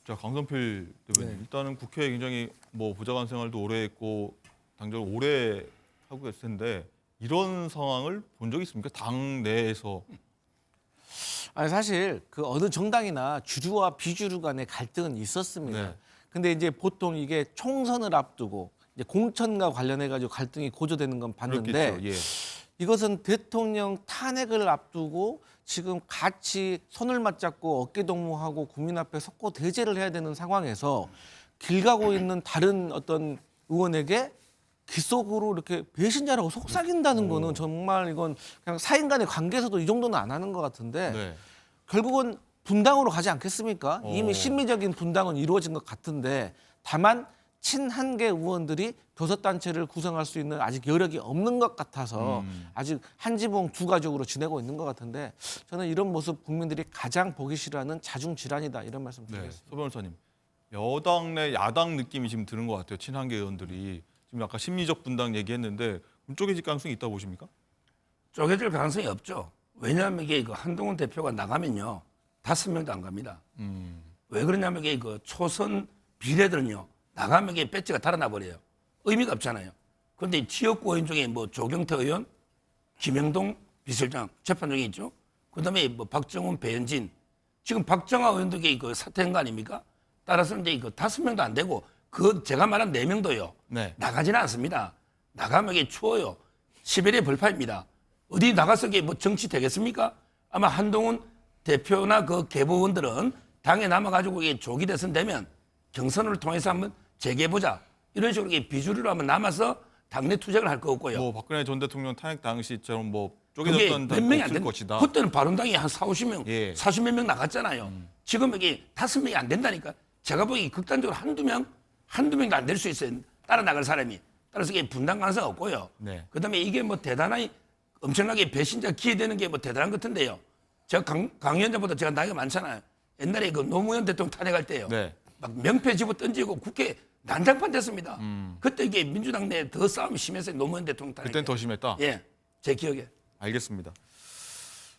자, 강성필 대변인.
네.
일단은 국회에 굉장히 뭐 보좌관 생활도 오래 했고 당적을 오래 하고 있을 텐데 이런 상황을 본 적이 있습니까? 당 내에서.
아니 사실 그 어느 정당이나 주류와 비주류 간의 갈등은 있었습니다.
네.
근데 이제 보통 이게 총선을 앞두고 이제 공천과 관련해 가지고 갈등이 고조되는 건 봤는데
그렇겠죠. 예.
이것은 대통령 탄핵을 앞두고 지금 같이 손을 맞잡고 어깨동무하고 국민 앞에 석고 대제를 해야 되는 상황에서 길 가고 있는 다른 어떤 의원에게 귓속으로 이렇게 배신자라고 속삭인다는 거는 정말 이건 그냥 사인 간의 관계에서도 이 정도는 안 하는 것 같은데
네.
결국은 분당으로 가지 않겠습니까?
어.
이미 심리적인 분당은 이루어진 것 같은데 다만 친한계 의원들이 교섭단체를 구성할 수 있는 아직 여력이 없는 것 같아서 아직 한 지붕 두 가족으로 지내고 있는 것 같은데 저는 이런 모습 국민들이 가장 보기 싫어하는 자중질환이다 이런 말씀
네.
드리겠습니다.
소 변호사님. 여당 내 야당 느낌이 지금 드는 것 같아요. 친한계 의원들이. 지금 아까 심리적 분당 얘기했는데 좀 쪼개질 가능성이 있다고 보십니까?
쪼개질 가능성이 없죠. 왜냐하면 이게 그 한동훈 대표가 나가면요 5명도 안 갑니다. 왜 그러냐면 이게 그 초선 비례들은요 나가면 이게 배지가 달아나 버려요. 의미가 없잖아요. 그런데 지역구 의원 중에 뭐 조경태 의원, 김영동 비서장 재판 중에 있죠. 그다음에 뭐 박정훈, 배현진 지금 박정아 의원도 이게 그 사퇴한 거 아닙니까? 따라서 이제 그 5명도 안 되고 그 제가 말한 4명도요.
네.
나가지는 않습니다. 나가면 이게 추워요. 시베리아 벌판입니다. 어디 나가서 이게 뭐 정치 되겠습니까? 아마 한동훈 대표나 그 계보원들은 당에 남아가지고 이게 조기 대선 되면 경선을 통해서 한번 재개해보자. 이런 식으로 이게 비주류로 한번 남아서 당내 투쟁을 할 거 없고요.
뭐 박근혜 전 대통령 탄핵 당시처럼 뭐
그게
쪼개졌던
몇 명이 안
없을
된다.
것이다.
그때는 바른당이 한 40, 50명,
예.
40몇 명 나갔잖아요. 지금 이게 5명이 안 된다니까. 제가 보기 극단적으로 한두 명도 안 될 수 있어요. 따라 나갈 사람이. 따라서 이게 분당 가능성 없고요.
네.
그다음에 이게 뭐 대단하게 엄청나게 배신자 기회되는 게 뭐 대단한 것 같은데요. 제가 강 위원장보다 제가 나이가 많잖아요. 옛날에 그 노무현 대통령 탄핵할 때요.
네.
막 명패 집어 던지고 국회 난장판 됐습니다. 그때 이게 민주당 내에 더 싸움이 심했어요. 노무현 대통령 탄핵.
그땐 더 심했다.
예, 제 기억에.
알겠습니다.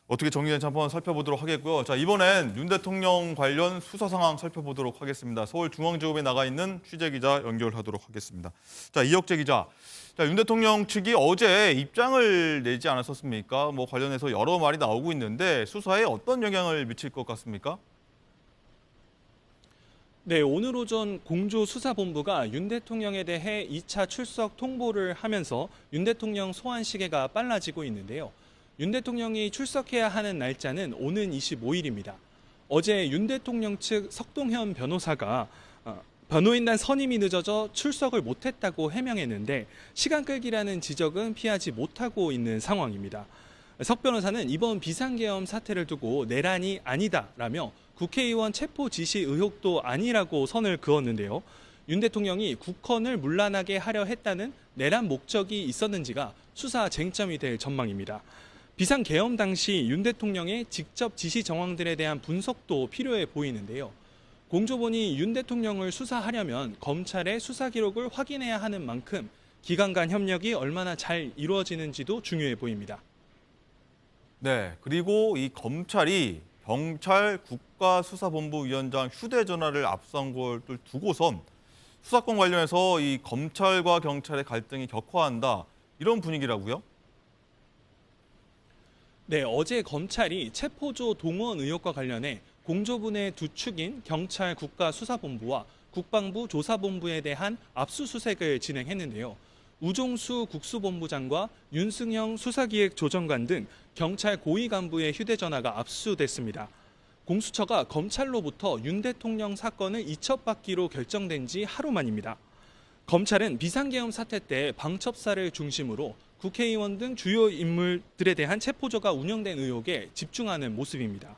어떻게 정리된지 한번 살펴보도록 하겠고요. 자, 이번엔 윤 대통령 관련 수사 상황 살펴보도록 하겠습니다. 서울중앙지검에 나가 있는 취재기자 연결하도록 하겠습니다. 자, 이혁재 기자. 자, 윤 대통령 측이 어제 입장을 내지 않았었습니까? 뭐 관련해서 여러 말이 나오고 있는데 수사에 어떤 영향을 미칠 것 같습니까?
네, 오늘 오전 공조수사본부가 윤 대통령에 대해 2차 출석 통보를 하면서 윤 대통령 소환 시계가 빨라지고 있는데요. 윤 대통령이 출석해야 하는 날짜는 오는 25일입니다. 어제 윤 대통령 측 석동현 변호사가 변호인단 선임이 늦어져 출석을 못했다고 해명했는데 시간 끌기라는 지적은 피하지 못하고 있는 상황입니다. 석 변호사는 이번 비상계엄 사태를 두고 내란이 아니다라며 국회의원 체포 지시 의혹도 아니라고 선을 그었는데요. 윤 대통령이 국헌을 문란하게 하려 했다는 내란 목적이 있었는지가 수사 쟁점이 될 전망입니다. 비상계엄 당시 윤 대통령의 직접 지시 정황들에 대한 분석도 필요해 보이는데요. 공조본이 윤 대통령을 수사하려면 검찰의 수사 기록을 확인해야 하는 만큼 기관 간 협력이 얼마나 잘 이루어지는지도 중요해 보입니다.
네, 그리고 이 검찰이 경찰 국가수사본부위원장 휴대전화를 압수한 걸 두고선 수사권 관련해서 이 검찰과 경찰의 갈등이 격화한다 이런 분위기라고요?
네, 어제 검찰이 체포조 동원 의혹과 관련해 공조분의 두 축인 경찰 국가수사본부와 국방부 조사본부에 대한 압수수색을 진행했는데요. 우종수 국수본부장과 윤승영 수사기획조정관 등 경찰 고위 간부의 휴대전화가 압수됐습니다. 공수처가 검찰로부터 윤 대통령 사건을 이첩받기로 결정된 지 하루 만입니다. 검찰은 비상계엄 사태 때 방첩사를 중심으로 국회의원 등 주요 인물들에 대한 체포조가 운영된 의혹에 집중하는 모습입니다.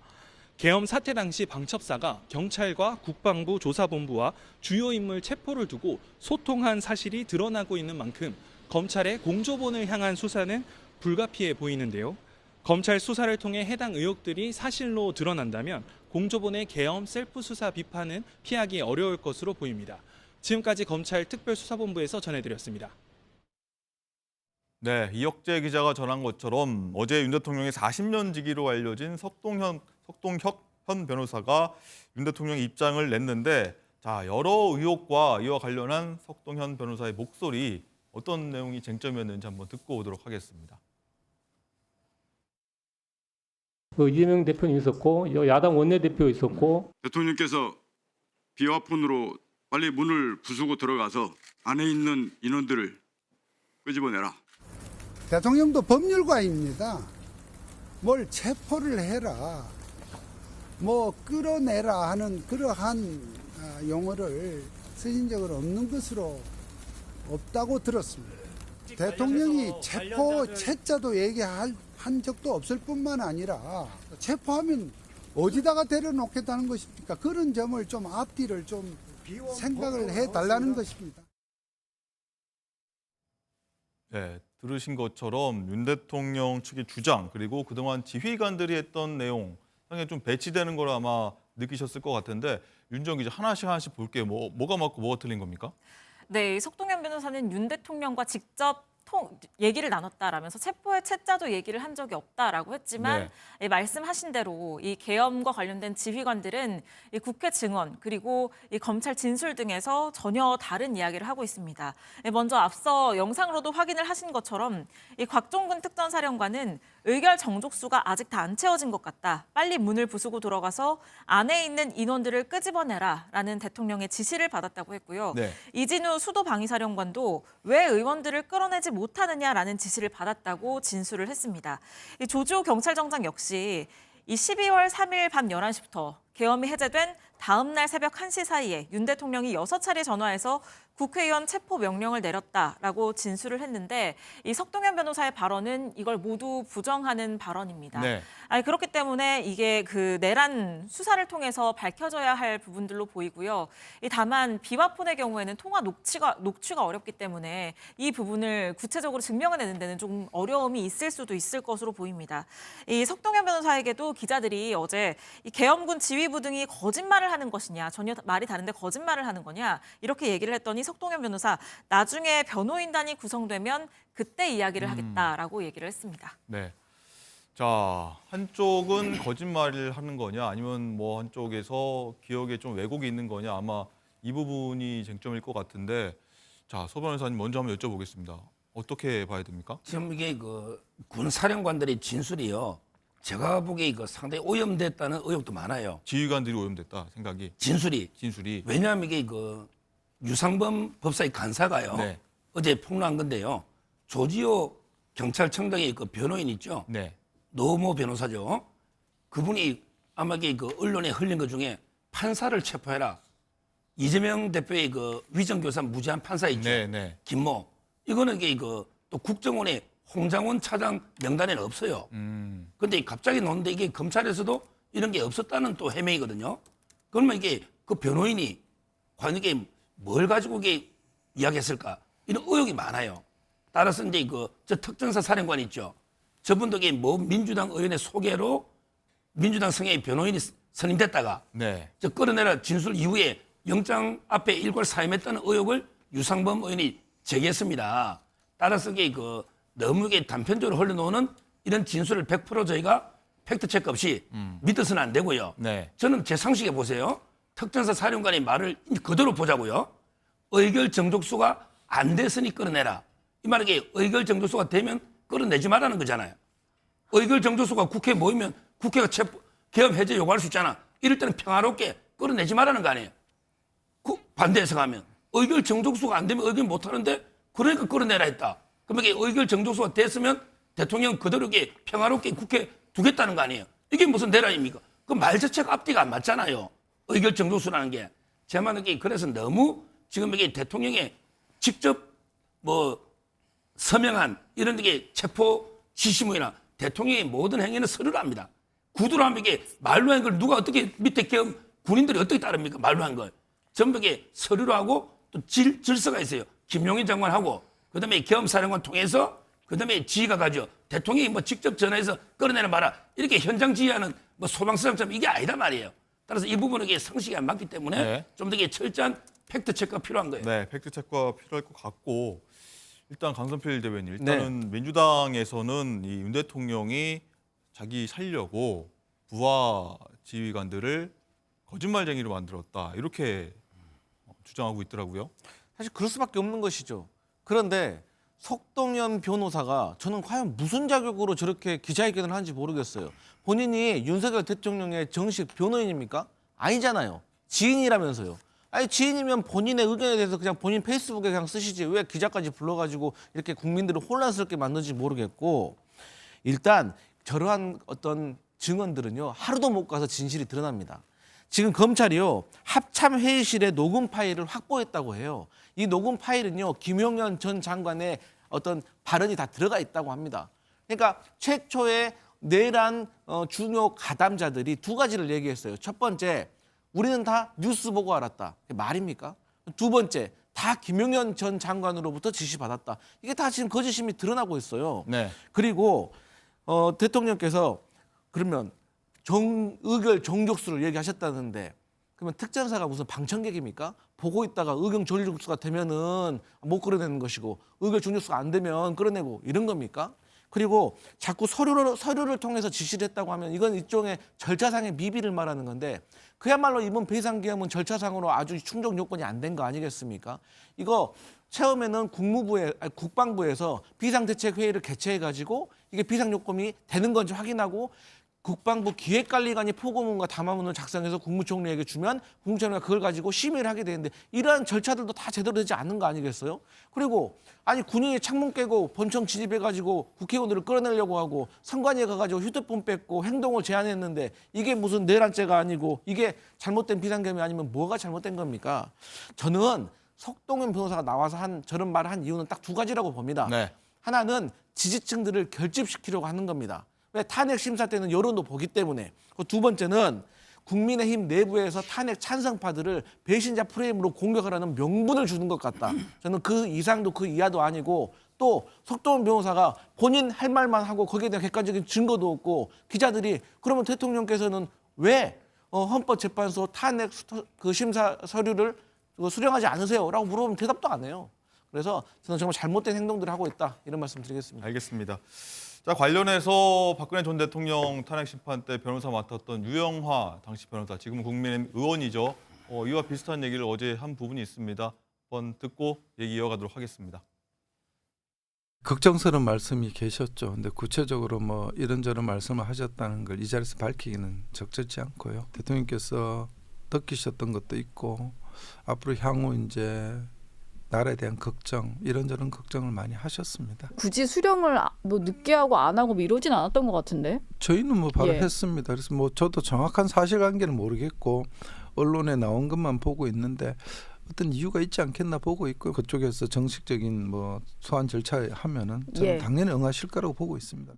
계엄 사태 당시 방첩사가 경찰과 국방부 조사본부와 주요 인물 체포를 두고 소통한 사실이 드러나고 있는 만큼 검찰의 공조본을 향한 수사는 불가피해 보이는데요. 검찰 수사를 통해 해당 의혹들이 사실로 드러난다면 공조본의 계엄 셀프 수사 비판은 피하기 어려울 것으로 보입니다. 지금까지 검찰 특별수사본부에서 전해드렸습니다.
네, 이혁재 기자가 전한 것처럼 어제 윤 대통령의 40년 지기로 알려진 석동혁 현 변호사가 윤 대통령의 입장을 냈는데, 자, 여러 의혹과 이와 관련한 석동현 변호사의 목소리, 어떤 내용이 쟁점이었는지 한번 듣고 오도록 하겠습니다.
이재명 대표님 있었고 야당 원내대표 있었고,
대통령께서 비와폰으로 빨리 문을 부수고 들어가서 안에 있는 인원들을 끄집어내라.
대통령도 법률가입니다. 뭘 체포를 해라, 뭐 끌어내라 하는 그러한 용어를 쓰신 적은 없는 것으로 없다고 들었습니다. 대통령이 체포 채자도 얘기한 적도 없을 뿐만 아니라 체포하면 어디다가 데려놓겠다는 것입니까? 그런 점을 좀 앞뒤를 좀 생각을 해달라는 것입니다.
네, 들으신 것처럼 윤 대통령 측의 주장, 그리고 그동안 지휘관들이 했던 내용 상당히 좀 배치되는 걸 아마 느끼셨을 것 같은데, 윤정 기자 하나씩 볼게요. 뭐가 맞고 뭐가 틀린 겁니까?
네, 석동현 변호사는 윤 대통령과 직접 얘기를 나눴다라면서 체포의 채자도 얘기를 한 적이 없다라고 했지만, 네, 말씀하신 대로 이 계엄과 관련된 지휘관들은 이 국회 증언 그리고 이 검찰 진술 등에서 전혀 다른 이야기를 하고 있습니다. 먼저 앞서 영상으로도 확인을 하신 것처럼 이 곽종근 특전사령관은 의결 정족수가 아직 다 안 채워진 것 같다. 빨리 문을 부수고 들어가서 안에 있는 인원들을 끄집어내라라는 대통령의 지시를 받았다고 했고요. 네. 이진우 수도방위사령관도 왜 의원들을 끌어내지 못하느냐라는 지시를 받았다고 진술을 했습니다. 이 조주호 경찰청장 역시 이 12월 3일 밤 11시부터 계엄이 해제된 다음 날 새벽 1시 사이에 윤 대통령이 6차례 전화해서 국회의원 체포 명령을 내렸다라고 진술을 했는데, 이 석동현 변호사의 발언은 이걸 모두 부정하는 발언입니다. 네. 그렇기 때문에 이게 그 내란 수사를 통해서 밝혀져야 할 부분들로 보이고요. 다만 비와폰의 경우에는 통화 녹취가 어렵기 때문에 이 부분을 구체적으로 증명해내는 데는 좀 어려움이 있을 수도 있을 것으로 보입니다. 이 석동현 변호사에게도 기자들이 어제 이 계엄군 지휘부 등이 거짓말을 하는 것이냐, 전혀 말이 다른데 거짓말을 하는 거냐, 이렇게 얘기를 했더니 석동현 변호사, 나중에 변호인단이 구성되면 그때 이야기를 하겠다라고 얘기를 했습니다.
네. 자, 한쪽은 거짓말을 하는 거냐, 아니면 뭐 한쪽에서 기억에 좀 왜곡이 있는 거냐, 아마 이 부분이 쟁점일 것 같은데, 자, 서 변호사님 먼저 한번 여쭤보겠습니다. 어떻게 봐야 됩니까?
지금 이게 군 사령관들의 진술이요, 제가 보기에 이거 상당히 오염됐다는 의혹도 많아요.
지휘관들이 오염됐다 생각이.
진술이. 왜냐하면 이게 유상범 법사의 간사가요. 네. 어제 폭로한 건데요. 조지호 경찰청장의 변호인 있죠. 네. 노모 변호사죠. 그분이 아마 언론에 흘린 것 중에 판사를 체포해라. 이재명 대표의 위정교사 무죄한 판사 있죠. 네. 김모. 이거는 또 국정원의 홍장원 차장 명단에는 없어요. 그런데 갑자기 나오는데 이게 검찰에서도 이런 게 없었다는 또 해명이거든요. 그러면 이게 그 변호인이 과연 이게 뭘 가지고 이게 이야기했을까? 이런 의혹이 많아요. 따라서 이제 저 특전사 사령관 있죠. 저분도 이게 민주당 의원의 소개로 민주당 성향의 변호인이 선임됐다가 저 끌어내라 진술 이후에 영장 앞에 일괄 사임했다는 의혹을 유상범 의원이 제기했습니다. 따라서 이게 너무 이게 단편적으로 흘러나오는 이런 진술을 100% 저희가 팩트체크 없이 믿어서는 안 되고요. 네. 저는 제 상식에 보세요. 특전사 사령관의 말을 그대로 보자고요. 의결 정족수가 안 됐으니 끌어내라. 이 말은 의결 정족수가 되면 끌어내지 말라는 거잖아요. 의결 정족수가 국회에 모이면 국회가 계엄 해제 요구할 수 있잖아. 이럴 때는 평화롭게 끌어내지 말라는 거 아니에요. 반대해서 가면 의결 정족수가 안 되면 의결 못 하는데 그러니까 끌어내라 했다. 그러면 이게 의결 정족수가 됐으면 대통령 그대로 이게 평화롭게 국회에 두겠다는 거 아니에요. 이게 무슨 내란입니까? 그 말 자체가 앞뒤가 안 맞잖아요. 의결 정족수라는 게. 제 말은 그래서 너무 지금 이게 대통령의 직접 뭐 서명한 이런 게 체포 지시문이나 대통령의 모든 행위는 서류로 합니다. 구두로 하면 이게 말로 한 걸 누가 어떻게 밑에 계엄 군인들이 어떻게 따릅니까? 말로 한 걸. 전부 이게 서류로 하고 또 질서가 있어요. 김용인 장관하고 그다음에 계엄사령관 통해서 그다음에 지휘가 가죠. 대통령이 뭐 직접 전화해서 끌어내는 마라 이렇게 현장 지휘하는 뭐 소방서장처럼 이게 아니다 말이에요. 따라서 이 부분은 이게 상식이 안 맞기 때문에
네.
좀 더 철저한 팩트 체크가 필요한 거예요.
네, 팩트 체크가 필요할 것 같고 일단 강선필 대변인 일단은 민주당에서는 이 윤 대통령이 자기 살려고 부하 지휘관들을 거짓말쟁이로 만들었다 이렇게 주장하고 있더라고요.
사실 그럴 수밖에 없는 것이죠. 그런데 석동현 변호사가 저는 과연 무슨 자격으로 저렇게 기자회견을 하는지 모르겠어요. 본인이 윤석열 대통령의 정식 변호인입니까? 아니잖아요. 지인이라면서요. 아니 지인이면 본인의 의견에 대해서 그냥 본인 페이스북에 그냥 쓰시지 왜 기자까지 불러가지고 이렇게 국민들을 혼란스럽게 만드는지 모르겠고 일단 저러한 어떤 증언들은요 하루도 못 가서 진실이 드러납니다. 지금 검찰이요 합참 회의실에 녹음 파일을 확보했다고 해요. 이 녹음 파일은요 김용현 전 장관의 어떤 발언이 다 들어가 있다고 합니다. 그러니까 최초의 내란 중요 가담자들이 두 가지를 얘기했어요. 첫 번째, 우리는 다 뉴스 보고 알았다. 말입니까? 두 번째, 다 김용현 전 장관으로부터 지시받았다. 이게 다 지금 거짓임이 드러나고 있어요.
네.
그리고 대통령께서 그러면 의결 정족수를 얘기하셨다는데 그러면 특전사가 무슨 방청객입니까? 보고 있다가 의견 정족수가 되면은 못 끌어내는 것이고 의결 정족수가 안 되면 끌어내고 이런 겁니까? 그리고 자꾸 서류를 통해서 지시를 했다고 하면 이건 일종의 절차상의 미비를 말하는 건데 그야말로 이번 비상계엄은 절차상으로 아주 충족 요건이 안 된 거 아니겠습니까? 이거 처음에는 국방부에서 비상대책회의를 개최해가지고 이게 비상요건이 되는 건지 확인하고 국방부 기획관리관이 포고문과 담화문을 작성해서 국무총리에게 주면 국무총리가 그걸 가지고 심의를 하게 되는데 이러한 절차들도 다 제대로 되지 않는 거 아니겠어요? 그리고 아니 군인이 창문 깨고 본청 진입해가지고 국회의원들을 끌어내려고 하고 선관위에 가가지고 휴대폰 뺏고 행동을 제한했는데 이게 무슨 내란죄가 아니고 이게 잘못된 비상계엄이 아니면 뭐가 잘못된 겁니까? 저는 석동현 변호사가 나와서 저런 말을 한 이유는 딱 두 가지라고 봅니다.
네.
하나는 지지층들을 결집시키려고 하는 겁니다. 왜 탄핵 심사 때는 여론도 보기 때문에. 두 번째는 국민의힘 내부에서 탄핵 찬성파들을 배신자 프레임으로 공격하라는 명분을 주는 것 같다. 저는 그 이상도 그 이하도 아니고 또 석동현 변호사가 본인 할 말만 하고 거기에 대한 객관적인 증거도 없고 기자들이 그러면 대통령께서는 왜 헌법재판소 탄핵 그 심사 서류를 수령하지 않으세요? 라고 물어보면 대답도 안 해요. 그래서 저는 정말 잘못된 행동들을 하고 있다. 이런 말씀 드리겠습니다.
알겠습니다. 자, 관련해서 박근혜 전 대통령 탄핵 심판 때 변호사 맡았던 유영화 당시 변호사, 지금은 국민의힘 의원이죠. 이와 비슷한 얘기를 어제 한 부분이 있습니다. 한번 듣고 얘기 이어가도록 하겠습니다.
걱정스러운 말씀이 계셨죠. 근데 구체적으로 뭐 이런저런 말씀을 하셨다는 걸 이 자리에서 밝히기는 적절치 않고요. 대통령께서 느끼셨던 것도 있고 앞으로 향후 이제 나라에 대한 걱정, 이런저런 걱정을 많이 하셨습니다.
굳이 수령을 뭐 늦게 하고 안 하고 뭐 이러진 않았던 것 같은데?
저희는 뭐 바로
예.
했습니다. 그래서 뭐 저도 정확한 사실관계는 모르겠고 언론에 나온 것만 보고 있는데 어떤 이유가 있지 않겠나 보고 있고요. 그쪽에서 정식적인 뭐 소환 절차 하면은 저는
예.
당연히 응하실 거라고 보고 있습니다.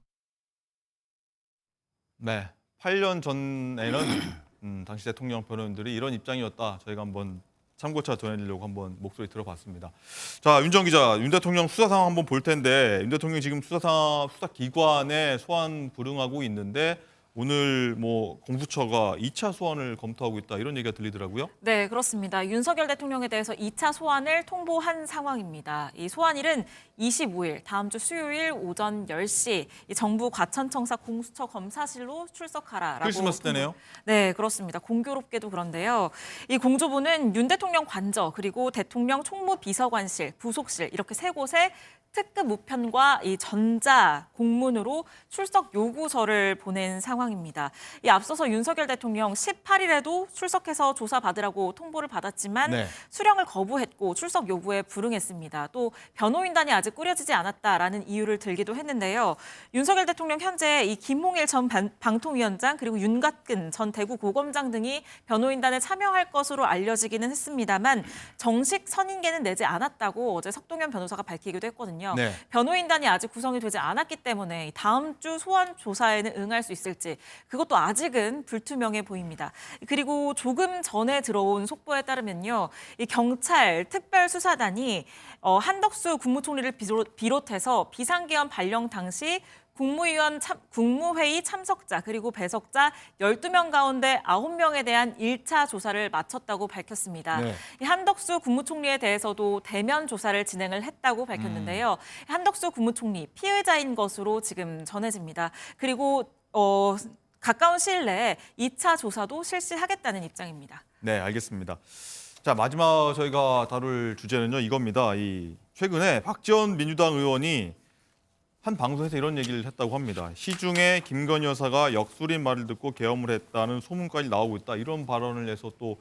네, 8년 전에는 당시 대통령 변호인들이 이런 입장이었다. 저희가 한번 참고차 전해드리려고 한번 목소리 들어봤습니다. 자, 윤정 기자, 윤 대통령 수사 상황 한번 볼 텐데 윤 대통령이 지금 수사기관에 소환 불응하고 있는데 오늘 뭐 공수처가 2차 소환을 검토하고 있다 이런 얘기가 들리더라고요.
네, 그렇습니다. 윤석열 대통령에 대해서 2차 소환을 통보한 상황입니다. 이 소환일은 25일, 다음 주 수요일 오전 10시 이 정부 과천청사 공수처 검사실로 출석하라라고.
크리스마스 때네요.
네, 그렇습니다. 공교롭게도 그런데요. 이 공조부는 윤 대통령 관저 그리고 대통령 총무비서관실, 부속실 이렇게 세 곳에 특급 우편과 이 전자 공문으로 출석 요구서를 보낸 상황입니다. 이 앞서서 윤석열 대통령 18일에도 출석해서 조사받으라고 통보를 받았지만
네.
수령을 거부했고 출석 요구에 불응했습니다. 또 변호인단이 아직 꾸려지지 않았다라는 이유를 들기도 했는데요. 윤석열 대통령 현재 이 김홍일 전 방통위원장 그리고 윤곽근 전 대구고검장 등이 변호인단에 참여할 것으로 알려지기는 했습니다만 정식 선임계는 내지 않았다고 어제 석동현 변호사가 밝히기도 했거든요.
네.
변호인단이 아직 구성이 되지 않았기 때문에 다음 주 소환 조사에는 응할 수 있을지 그것도 아직은 불투명해 보입니다. 그리고 조금 전에 들어온 속보에 따르면요, 이 경찰 특별수사단이 한덕수 국무총리를 비롯해서 비상계엄 발령 당시 국무회의 참석자 그리고 배석자 12명 가운데 9명에 대한 1차 조사를 마쳤다고 밝혔습니다.
네.
이 한덕수 국무총리에 대해서도 대면 조사를 진행을 했다고 밝혔는데요. 한덕수 국무총리 피의자인 것으로 지금 전해집니다. 그리고 가까운 시일 내에 2차 조사도 실시하겠다는 입장입니다.
네, 알겠습니다. 자, 마지막 저희가 다룰 주제는요, 이겁니다. 최근에 박지원 민주당 의원이 한 방송에서 이런 얘기를 했다고 합니다. 시중에 김건희 여사가 역술인 말을 듣고 계엄을 했다는 소문까지 나오고 있다. 이런 발언을 해서 또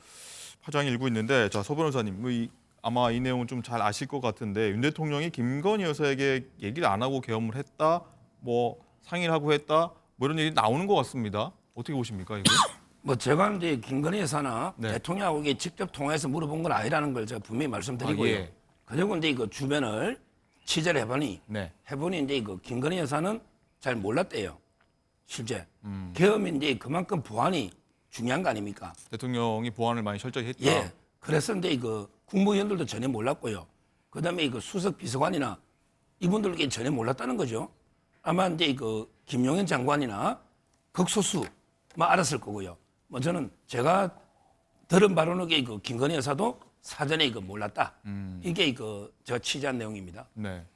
파장이 일고 있는데, 자, 서 변호사님, 아마 이 내용은 좀 잘 아실 것 같은데 윤 대통령이 김건희 여사에게 얘기를 안 하고 계엄을 했다, 뭐 상의를 하고 했다, 뭐 이런 얘기 나오는 것 같습니다. 어떻게 보십니까, 이거?
뭐 제가 이제 김건희 여사나
네.
대통령하고 이게 직접 통화해서 물어본 건 아니라는 걸 제가 분명히 말씀드리고요.
예.
그리고 이제 그 주변을 취재를 해보니
네.
이제 그 김건희 여사는 잘 몰랐대요. 실제 계엄이 이제 그만큼 보안이 중요한 거 아닙니까?
대통령이 보안을 많이 철저히 했다.
예. 그래서 이제 그 국무위원들도 전혀 몰랐고요. 그다음에 그 수석 비서관이나 이분들께 전혀 몰랐다는 거죠. 아마 이제 그 김용현 장관이나 극소수만 알았을 거고요. 뭐 저는 제가 들은 바로는 그 김건희 여사도 사전에 이거 몰랐다. 이게 제가 취재한 내용입니다.
네.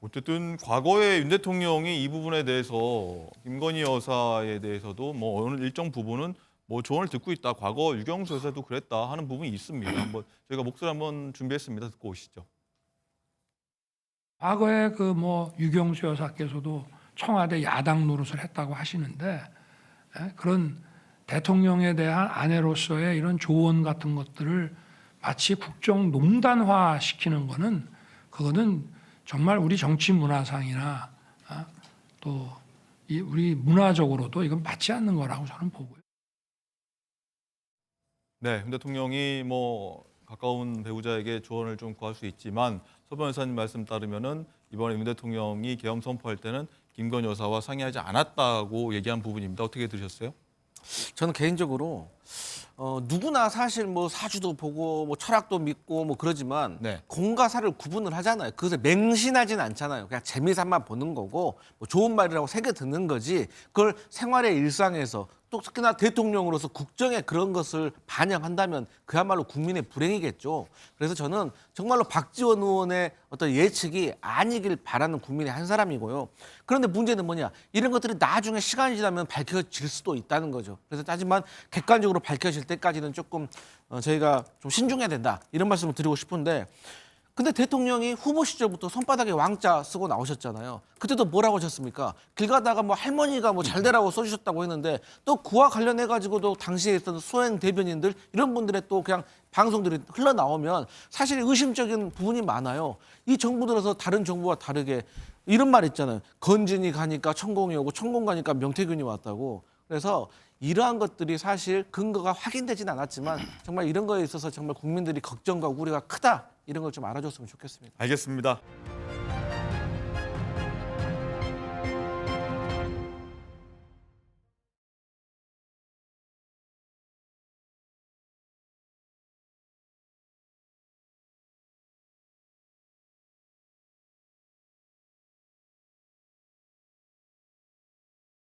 어쨌든 과거에 윤 대통령이 이 부분에 대해서 김건희 여사에 대해서도 뭐 어느 일정 부분은 뭐 조언을 듣고 있다. 과거 유경수 여사도 그랬다 하는 부분이 있습니다. 한번 저희가 목소리 한번 준비했습니다. 듣고 오시죠.
과거에 유경수 여사께서도 청와대 야당 노릇을 했다고 하시는데 그런 대통령에 대한 아내로서의 이런 조언 같은 것들을 마치 국정농단화 시키는 그거는 정말 우리 정치 문화상이나 또 우리 문화적으로도 이건 맞지 않는 거라고 저는 보고요.
네, 윤 대통령이 뭐 가까운 배우자에게 조언을 좀 구할 수 있지만 서 변호사님 말씀 따르면은 이번에 윤 대통령이 계엄 선포할 때는 김건희 여사와 상의하지 않았다고 얘기한 부분입니다. 어떻게 들으셨어요?
저는 개인적으로 누구나 사실 뭐 사주도 보고 뭐 철학도 믿고 뭐 그러지만
네.
공과 사를 구분을 하잖아요. 그것에 맹신하진 않잖아요. 그냥 재미삼아 보는 거고 뭐 좋은 말이라고 새겨 듣는 거지. 그걸 생활의 일상에서 또 특히나 대통령으로서 국정에 그런 것을 반영한다면 그야말로 국민의 불행이겠죠. 그래서 저는 정말로 박지원 의원의 어떤 예측이 아니길 바라는 국민의 한 사람이고요. 그런데 문제는 뭐냐? 이런 것들이 나중에 시간이 지나면 밝혀질 수도 있다는 거죠. 그래서 하지만 객관적으로 밝혀질 때까지는 조금 저희가 좀 신중해야 된다. 이런 말씀을 드리고 싶은데 근데 대통령이 후보 시절부터 손바닥에 왕자 쓰고 나오셨잖아요. 그때도 뭐라고 하셨습니까? 길 가다가 뭐 할머니가 뭐 잘 되라고 써주셨다고 했는데 또 그와 관련해가지고도 당시에 있던 소행 대변인들 이런 분들의 또 그냥 방송들이 흘러나오면 사실 의심적인 부분이 많아요. 이 정부 들어서 다른 정부와 다르게 이런 말 있잖아요. 건진이 가니까 천공이 오고 천공 가니까 명태균이 왔다고. 그래서 이러한 것들이 사실 근거가 확인되진 않았지만 정말 이런 거에 있어서 정말 국민들이 걱정과 우려가 크다. 이런 걸 좀 알아줬으면 좋겠습니다.
알겠습니다.